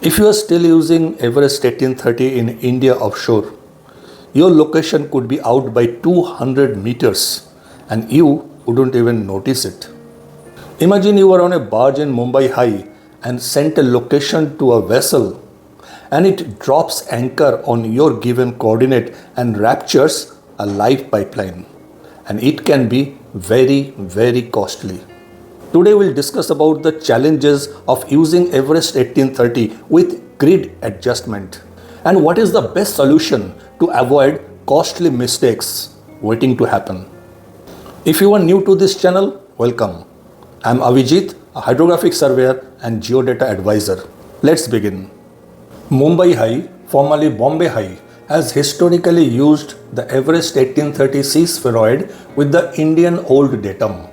If you are still using Everest 1830 in India offshore, your location could be out by 200 meters and you wouldn't even notice it. Imagine you are on a barge in Mumbai High and sent a location to a vessel and it drops anchor on your given coordinate and ruptures a live pipeline. And it can be very, very costly. Today we'll discuss about the challenges of using Everest 1830 with grid adjustment and what is the best solution to avoid costly mistakes waiting to happen. If you are new to this channel, welcome. I'm Avijit, a hydrographic surveyor and geodata advisor. Let's begin. Mumbai High, formerly Bombay High, has historically used the Everest 1830 sea spheroid with the Indian old datum,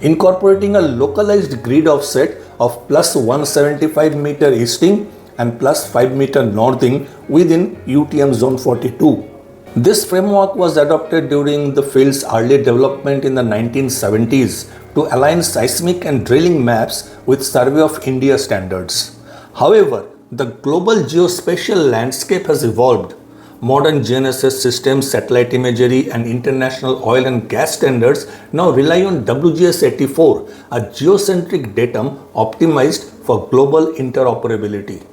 incorporating a localized grid offset of plus 175 meter easting and plus 5 meter northing within UTM zone 42. This framework was adopted during the field's early development in the 1970s to align seismic and drilling maps with Survey of India standards. However, the global geospatial landscape has evolved. Modern GNSS systems, satellite imagery, and international oil and gas standards now rely on WGS 84, a geocentric datum optimized for global interoperability.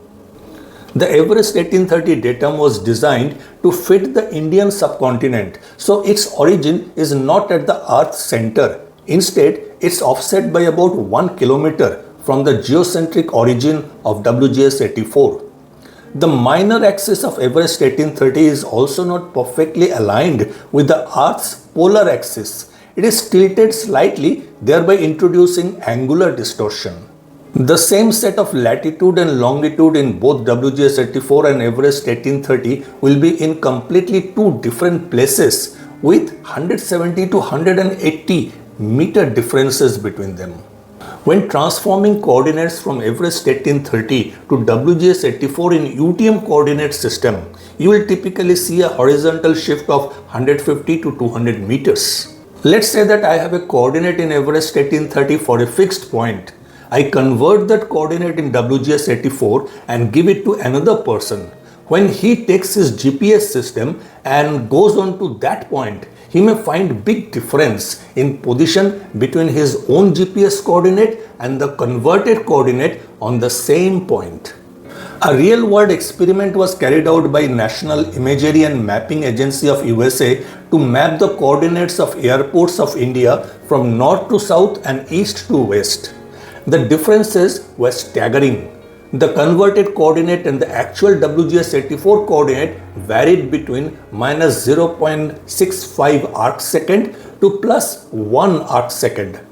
The Everest 1830 datum was designed to fit the Indian subcontinent, so its origin is not at the Earth's center. Instead, it's offset by about 1 kilometer from the geocentric origin of WGS 84. The minor axis of Everest 1830 is also not perfectly aligned with the Earth's polar axis. It is tilted slightly, thereby introducing angular distortion. The same set of latitude and longitude in both WGS 84 and Everest 1830 will be in completely two different places with 170 to 180 meter differences between them. When transforming coordinates from Everest 1830 to WGS 84 in UTM coordinate system, you will typically see a horizontal shift of 150 to 200 meters. Let's say that I have a coordinate in Everest 1830 for a fixed point. I convert that coordinate in WGS 84 and give it to another person. When he takes his GPS system and goes on to that point, he may find big difference in position between his own GPS coordinate and the converted coordinate on the same point. A real-world experiment was carried out by National Imagery and Mapping Agency of USA to map the coordinates of airports of India from north to south and east to west. The differences were staggering. The converted coordinate and the actual WGS 84 coordinate varied between minus 0.65 arcsecond to plus 1 arcsecond.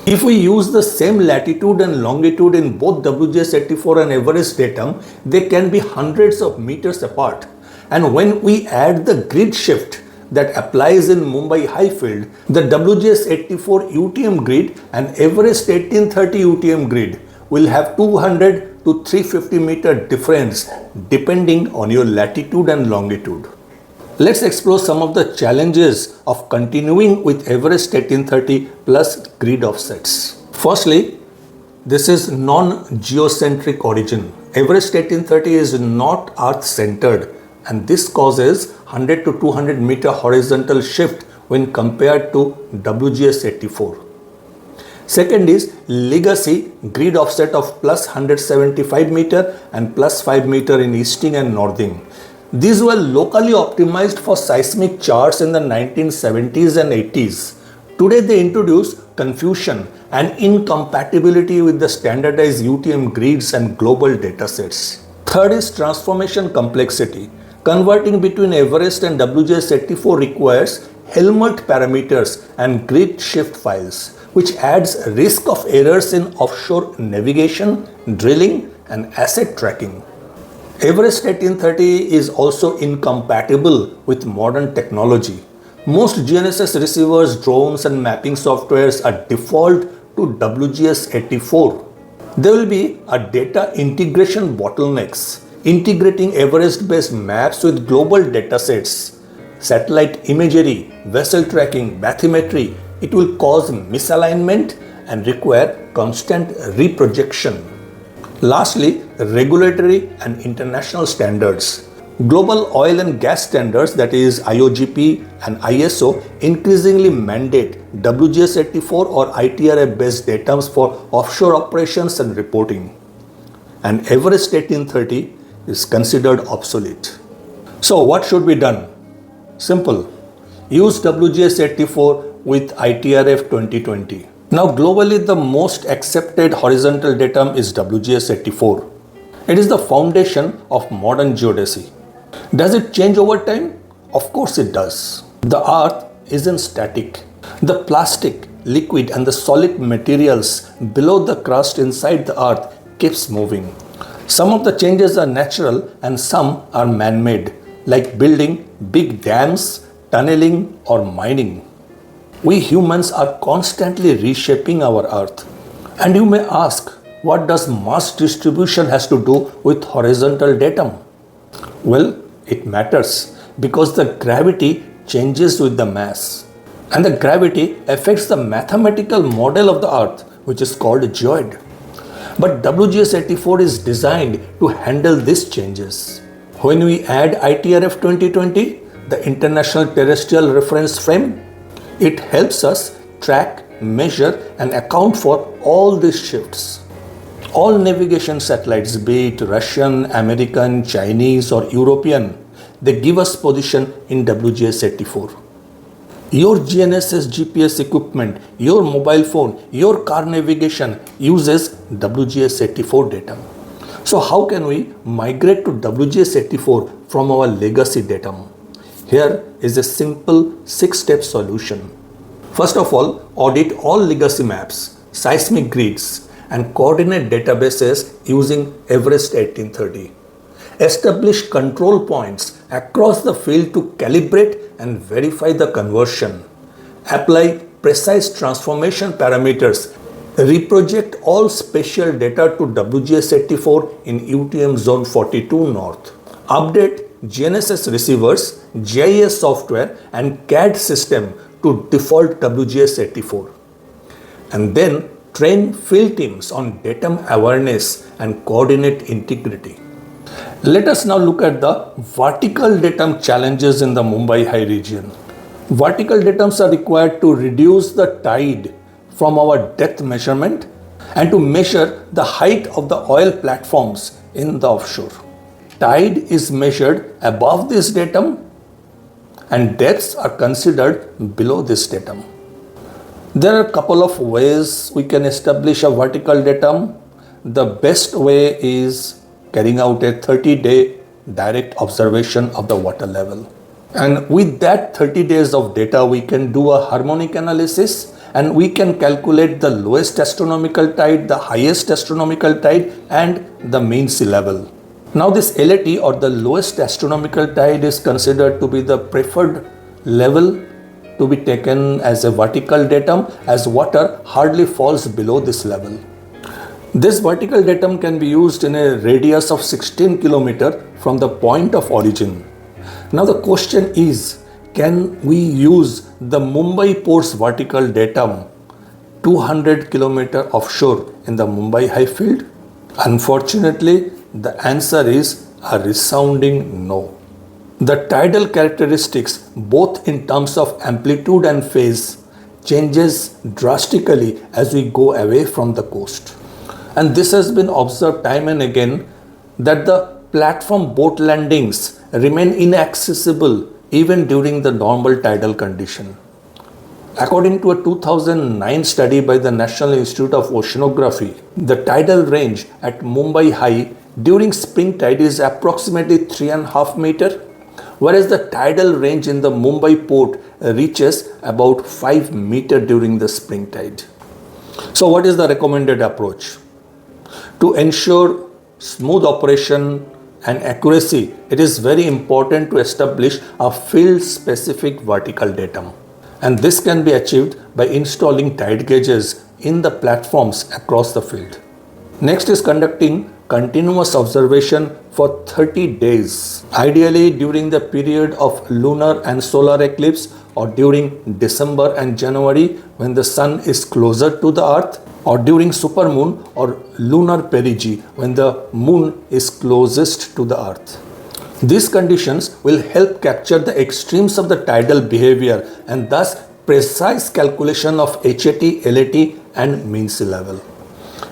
If we use the same latitude and longitude in both WGS 84 and Everest datum, they can be hundreds of meters apart. And when we add the grid shift that applies in Mumbai High field, the WGS 84 UTM grid and Everest 1830 UTM grid will have 200 to 350 meter difference depending on your latitude and longitude. Let's explore some of the challenges of continuing with Everest 1830 plus grid offsets. Firstly, this is non-geocentric origin. Everest 1830 is not Earth-centered and this causes 100 to 200 meter horizontal shift when compared to WGS 84. Second is legacy grid offset of plus 175 meter and plus 5 meter in easting and northing. These were locally optimized for seismic charts in the 1970s and 80s. Today they introduce confusion and incompatibility with the standardized UTM grids and global datasets. Third is transformation complexity. Converting between Everest and WGS 84 requires Helmut parameters and grid shift files, which adds risk of errors in offshore navigation, drilling, and asset tracking. Everest 1830 is also incompatible with modern technology. Most GNSS receivers, drones, and mapping softwares are default to WGS 84. There will be a data integration bottlenecks, integrating Everest-based maps with global datasets, satellite imagery, vessel tracking, bathymetry. It will cause misalignment and require constant reprojection. Lastly, regulatory and international standards. Global oil and gas standards, that is IOGP and ISO, increasingly mandate WGS 84 or ITRF based datums for offshore operations and reporting. And Everest 1830 is considered obsolete. So what should be done? Simple. Use WGS 84 with ITRF 2020. Now globally the most accepted horizontal datum is WGS 84. It is the foundation of modern geodesy. Does it change over time? Of course it does. The earth isn't static. The plastic, liquid and the solid materials below the crust inside the earth keeps moving. Some of the changes are natural and some are man-made, like building big dams, tunneling or mining. We humans are constantly reshaping our earth. And you may ask, what does mass distribution has to do with horizontal datum? Well, it matters because the gravity changes with the mass. And the gravity affects the mathematical model of the earth, which is called a geoid. But WGS 84 is designed to handle these changes. When we add ITRF 2020, the International Terrestrial Reference Frame, it helps us track, measure and account for all these shifts. All navigation satellites, be it Russian, American, Chinese or European, they give us position in WGS 84. Your GNSS GPS equipment, your mobile phone, your car navigation uses WGS 84 datum. So how can we migrate to WGS 84 from our legacy datum? Here is a simple 6-step solution. First of all, audit all legacy maps, seismic grids and coordinate databases using Everest 1830. Establish control points across the field to calibrate and verify the conversion. Apply precise transformation parameters. Reproject all spatial data to WGS 84 in UTM Zone 42 North. Update GNSS receivers, GIS software and CAD system to default WGS 84. And then train field teams on datum awareness and coordinate integrity. Let us now look at the vertical datum challenges in the Mumbai High region. Vertical datums are required to reduce the tide from our depth measurement and to measure the height of the oil platforms in the offshore. Tide is measured above this datum and depths are considered below this datum. There are a couple of ways we can establish a vertical datum. The best way is carrying out a 30-day direct observation of the water level. And with that 30 days of data, we can do a harmonic analysis and we can calculate the lowest astronomical tide, the highest astronomical tide and the mean sea level. Now this LAT or the lowest astronomical tide is considered to be the preferred level to be taken as a vertical datum as water hardly falls below this level. This vertical datum can be used in a radius of 16 km from the point of origin. Now the question is, can we use the Mumbai Port's vertical datum 200 km offshore in the Mumbai High field? Unfortunately, the answer is a resounding no. The tidal characteristics, both in terms of amplitude and phase, changes drastically as we go away from the coast. And this has been observed time and again that the platform boat landings remain inaccessible even during the normal tidal condition. According to a 2009 study by the National Institute of Oceanography, the tidal range at Mumbai High during spring tide is approximately 3.5 meters, whereas the tidal range in the Mumbai Port reaches about 5 meters during the spring tide. So what is the recommended approach? To ensure smooth operation and accuracy, it is very important to establish a field-specific vertical datum. And this can be achieved by installing tide gauges in the platforms across the field. Next is conducting continuous observation for 30 days, ideally during the period of lunar and solar eclipse or during December and January when the sun is closer to the earth, or during supermoon or lunar perigee when the moon is closest to the earth. These conditions will help capture the extremes of the tidal behavior and thus precise calculation of HAT, LAT and mean sea level.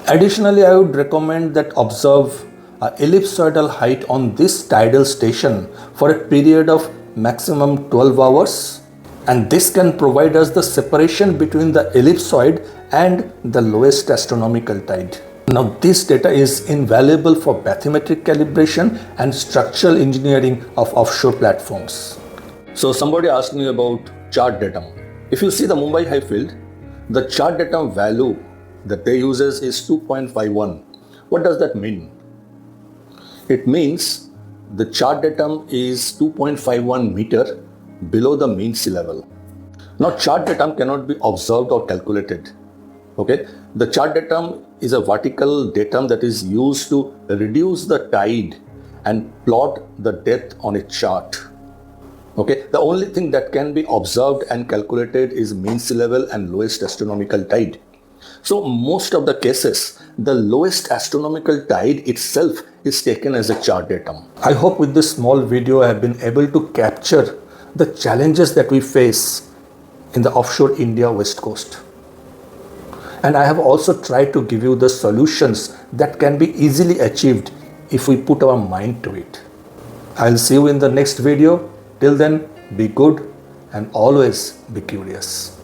Additionally, I would recommend that observe ellipsoidal height on this tidal station for a period of maximum 12 hours, and this can provide us the separation between the ellipsoid and the lowest astronomical tide. Now, this data is invaluable for bathymetric calibration and structural engineering of offshore platforms. So somebody asked me about chart datum. If you see the Mumbai High field, the chart datum value that they uses is 2.51. What does that mean? It means the chart datum is 2.51 meter below the mean sea level. Now, chart datum cannot be observed or calculated. Okay, the chart datum is a vertical datum that is used to reduce the tide and plot the depth on a chart. Okay, the only thing that can be observed and calculated is mean sea level and lowest astronomical tide. So most of the cases, the lowest astronomical tide itself is taken as a chart datum. I hope with this small video I have been able to capture the challenges that we face in the offshore India west coast. And I have also tried to give you the solutions that can be easily achieved if we put our mind to it. I'll see you in the next video. Till then, be good and always be curious.